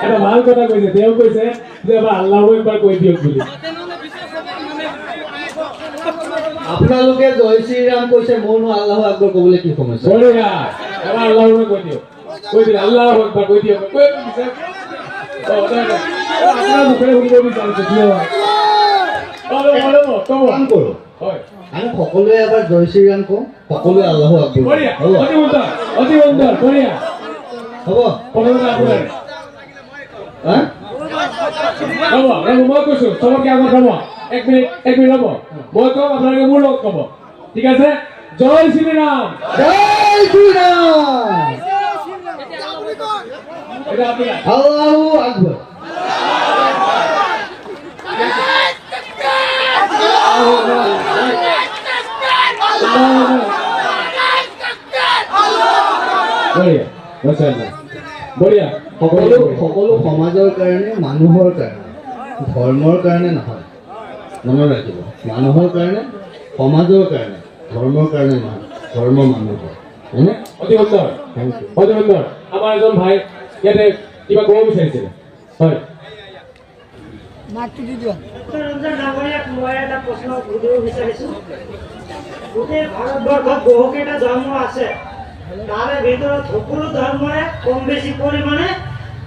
এটা ভাল কথা কৈছে তেওঁ কৈছে যে আল্লাহু একবাৰ কৈ দিয়ক বুলি আপোনালোকে জয় শ্ৰীৰাম কৈছে মইনো আল্লাহু আকবৰ ক'বলৈ কি সমস্যা বঢ়িয়া এবাৰ আল্লাহু কৈ দিয়ক কৈ দিলে আল্লাহু একবাৰ কৈ দিয়ক কৈ দিছে আপোনাৰ মুখেৰে শুনিব বিচাৰিছে কিয় কাম কৰোঁ হয় আমি সকলোৱে এবাৰ জয় শ্ৰীৰাম কওঁ সকলোৱে আল্লাহু আকবৰ বঢ়িয়া অতি সুন্দৰ বঢ়িয়া হ'ব প্ৰথমতে আপোনাৰ হা ৰ'ব মই কৈছোঁ চবতকৈ আগত ৰ'ব এক মিনিট ৰ'ব মই কম আপোনালোকে মোৰ লগত ক'ব ঠিক আছে জয় শ্ৰীৰাম জয় শ্ৰীৰাম এটা আপোনাৰ আল্লাহু আকবৰ বঢ়িয়া মাশাআল্লাহ বঢ়িয়া সকলো সমাজৰ কাৰণে মানুহৰ কাৰণে ধৰ্মৰ কাৰণে নহয় মনত ৰাখিব মানুহৰ কাৰণে সমাজৰ কাৰণে ধৰ্মৰ কাৰণে নহয় ধৰ্ম মানুহৰ হয়নে অতি সুন্দৰ অতি সুন্দৰ আমাৰ এজন ভাই ইয়াতে কিবা ক'ব বিচাৰিছিলে হয় ৰঞ্জন ডাঙৰীয়াক মই এটা প্ৰশ্ন সুধিব বিচাৰিছোঁ গোটেই ভাৰতবৰ্ষত বহুকেইটা ধৰ্ম আছে তাৰে ভিতৰত সকলো ধৰ্মৰে কম বেছি পৰিমাণে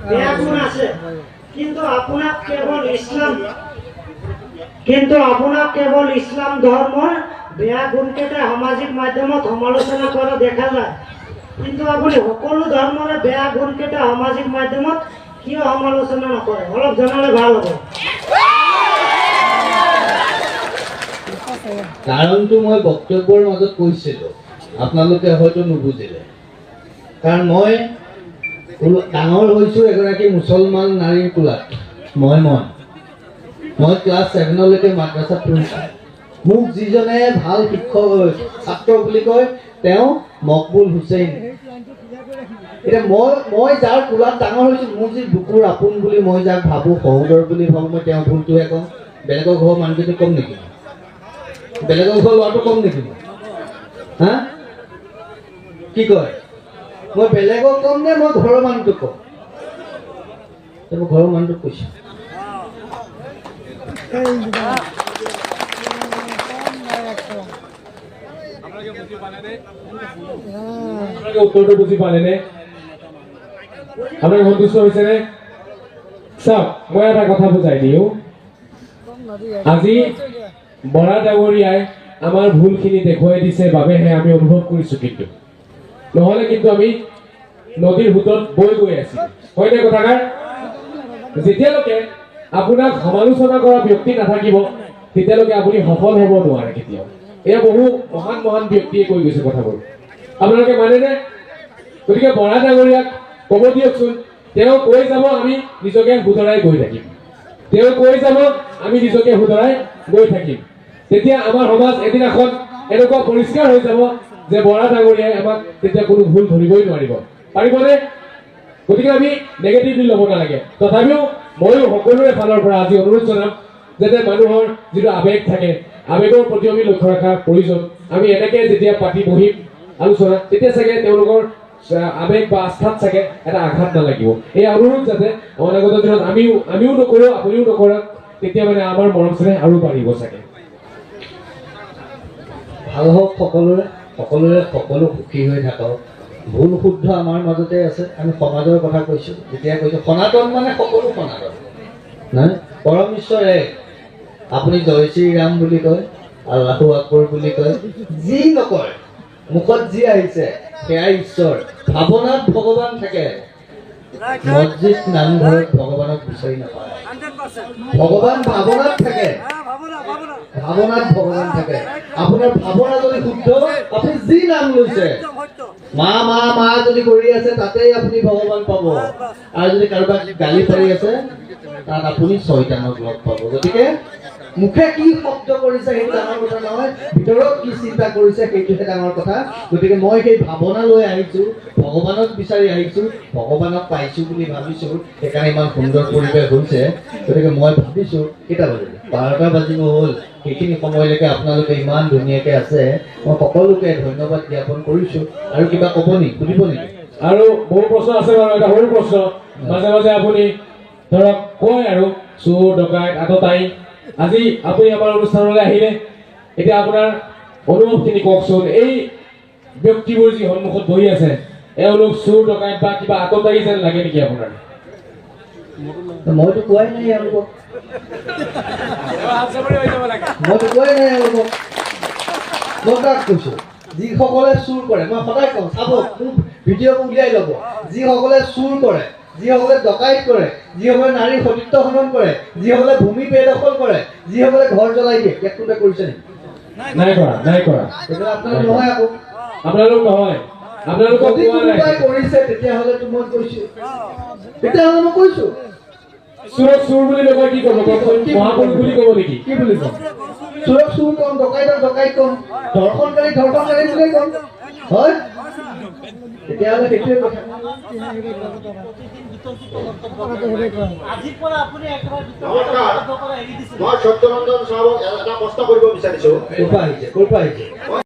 বেয়া গুণ আছে কিন্তু আপোনাক কেৱল ইছলাম ধৰ্মৰ বেয়া গুণকেইটা সামাজিক মাধ্যমত সমালোচনা কৰা দেখা যায় কিন্তু আপুনি সকলো ধৰ্মৰে বেয়া গুণকেইটা সামাজিক মাধ্যমত কিয় সমালোচনা নকৰে অলপ জনালে ভাল হ'ব কাৰণটো মই বক্তব্যৰ মাজত কৈছিলোঁ আপোনালোকে হয়তো নুবুজিলে কাৰণ মই ডাঙৰ হৈছোঁ এগৰাকী মুছলমান নাৰীৰ কোলাত মই ক্লাছ 7লৈকে মাদ্ৰাছাত পঢ়িছোঁ মোক যিজনে ভাল শিক্ষক ছাত্ৰ বুলি কয় তেওঁ মকবুল হুছেইন এতিয়া মই যাৰ কোলাত ডাঙৰ হৈছোঁ মোৰ যি বুকুৰ আপোন বুলি মই যাক ভাবোঁ সহোদৰ বুলি ভাবোঁ মই তেওঁ ভুলটোহে কওঁ বেলেগৰ ঘৰৰ মানুহজনী কম নেকি বেলেগৰ ঘৰৰ ল'ৰাটো কম নেকি হা কি কয় মই বেলেগক কম নে মই ঘৰৰ মানুহটোক কম মই ঘৰৰ মানুহটোক কৈছোঁ উত্তৰটো বুজি পালেনে আপোনাৰ সন্তুষ্ট হৈছেনে চাওক মই এটা কথা বুজাই দিওঁ আজি বৰা ডাঙৰীয়াই আমাৰ ভুলখিনি দেখুৱাই দিছে বাবেহে আমি অনুভৱ কৰিছোঁ কিন্তু নহ'লে কিন্তু আমি নদীৰ সোঁতত বৈ গৈ আছিলোঁ হয়নে কথাষাৰ যেতিয়ালৈকে আপোনাক সমালোচনা কৰা ব্যক্তি নাথাকিব তেতিয়ালৈকে আপুনি সফল হ'ব নোৱাৰে কেতিয়াও এয়া বহু মহান ব্যক্তিয়ে কৈ গৈছে কথাবোৰ আপোনালোকে মানেনে গতিকে বৰা ডাঙৰীয়াক ক'ব দিয়কচোন তেওঁ কৈ যাব আমি নিজকে শুধৰাই গৈ থাকিম তেওঁ কৈ যাব আমি নিজকে শুধৰাই গৈ থাকিম তেতিয়া আমাৰ সমাজ এদিনাখন এনেকুৱা পৰিষ্কাৰ হৈ যাব যে বৰা ডাঙৰীয়াই আমাক তেতিয়া কোনো ভুল ধৰিবই নোৱাৰিব পাৰিবনে গতিকে আমি নেগেটিভলি ল'ব নালাগে তথাপিও ময়ো সকলোৰে ফালৰ পৰা আজি অনুৰোধ জনাম যাতে মানুহৰ যিটো আৱেগ থাকে আৱেগৰ প্ৰতি আমি লক্ষ্য ৰখাৰ প্ৰয়োজন আমি এনেকৈ যেতিয়া পাতি বহিম আলোচনা তেতিয়া চাগে তেওঁলোকৰ আৱেগ বা আস্থাত চাগে এটা আঘাত নালাগিব এই অনুৰোধ যাতে অনাগত দিনত আমিও নকৰোঁ আপুনিও নকৰক তেতিয়া মানে আমাৰ মৰম চেনেহ আৰু বাঢ়িব চাগে ভাল হওক সকলোৰে সকলো সুখী হৈ থাকক ভুল শুদ্ধ আমাৰ মাজতে আছে আমি সমাজৰ কথা কৈছোঁ যেতিয়া কৈছোঁ সনাতন মানে সকলো সনাতন নাই পৰম ঈশ্বৰ এক আপুনি জয় শ্ৰীৰাম বুলি কয় আল্লাহু আকবৰ বুলি কয় যি নকয় মুখত যি আহিছে সেয়াই ঈশ্বৰ ভাৱনাত ভগৱান থাকে মছজিদ নামঘৰত ভগৱানক বিচাৰি নাপায় ভগৱান ভাৱনাত থাকে ভাৱনাত ভগৱান থাকে আপোনাৰ ভাৱনা যদি শুদ্ধ আপুনি যি নাম লৈছে মা মা মা যদি কৰি আছে তাতেই আপুনি ভগৱান পাব আৰু যদি কাৰোবাক গালি পাৰি আছে তাত আপুনি শয়তানক লগ পাব গতিকে মুখে কি শব্দ কৰিছে সেইটো ডাঙৰ কথা নহয় ভিতৰত কি চিন্তা কৰিছে সেইটোহে ডাঙৰ কথা গতিকে মই সেই ভাৱনা লৈ আহিছোঁ ভগৱানক বিচাৰি আহিছোঁ ভগৱানক পাইছোঁ বুলি ভাবিছোঁ সেইকাৰণে ইমান সুন্দৰ পৰিৱেশ হৈছে গতিকে মই ভাবিছোঁ কেইটা বাজিলে 12টা বাজিব হ'ল, সেইখিনি সময়লৈকে আপোনালোকে ইমান ধুনীয়াকৈ আছে, মই সকলোকে ধন্যবাদ জ্ঞাপন কৰিছোঁ। আৰু কিবা ক'ব নেকি, সুধিব নেকি? আৰু বহু প্ৰশ্ন আছে বাৰু, এটা সৰু প্ৰশ্ন। মাজে মাজে আপুনি ধৰক কয় আৰু চোৰ ডকাইত আততায়ী। আজি আপুনি আমাৰ অনুষ্ঠানলৈ আহিলে, এতিয়া আপোনাৰ অনুভৱখিনি কওকচোন। এই ব্যক্তিবোৰ যি সন্মুখত বহি আছে, এওঁলোক চোৰ ডকাইত বা কিবা আততায়ী যেন লাগে নেকি আপোনাৰ? মইতো কোৱাই নাই এওঁলোকক, মইতো কোৱাই নাই এওঁলোকক। মই কাক কৈছোঁ? যিসকলে চুৰ কৰে, মই সদায় কওঁ, চাব, মোৰ ভিডিঅ'বোৰ উলিয়াই ল'ব। যিসকলে চুৰ কৰে, যিসকলে ডকাইত কৰে, যিসকলে নাৰীৰ সতীত্ব হনন কৰে, যিসকলে ভূমি বেদখল কৰে, যিসকলে ঘৰ জ্বলাই দিয়ে, একোটা কৰিছে নেকি? নাই কৰা, নাই কৰা। এইবিলাক আপোনালোক নহয় আকৌ। আপোনালোক নহয়, আপোনালোকক যদি কোৱা নাই। কোনোবাই কৰিছে তেতিয়াহ'লেতো মই কৈছোঁ, তেতিয়াহ'লে মই কৈছোঁ। চোৰক চোৰ বুলি নকয়, কি ক'ব কওকচোন? মহাপুৰুষ বুলি ক'ব নেকি? কি বুলি ক'ম? চোৰক চোৰ ক'ম, ডকাইতক ডকাইত ক'ম, ধৰ্ষণকাৰী ধৰ্ষণকাৰী বুলিয়ে ক'ম, হয়? তেতিয়াহ'লে সেইটোৱে কথা। মই সত্যৰঞ্জন চাহাবক এটা প্ৰশ্ন কৰিব বিচাৰিছোঁ। ক'ৰ পৰা আহিছে?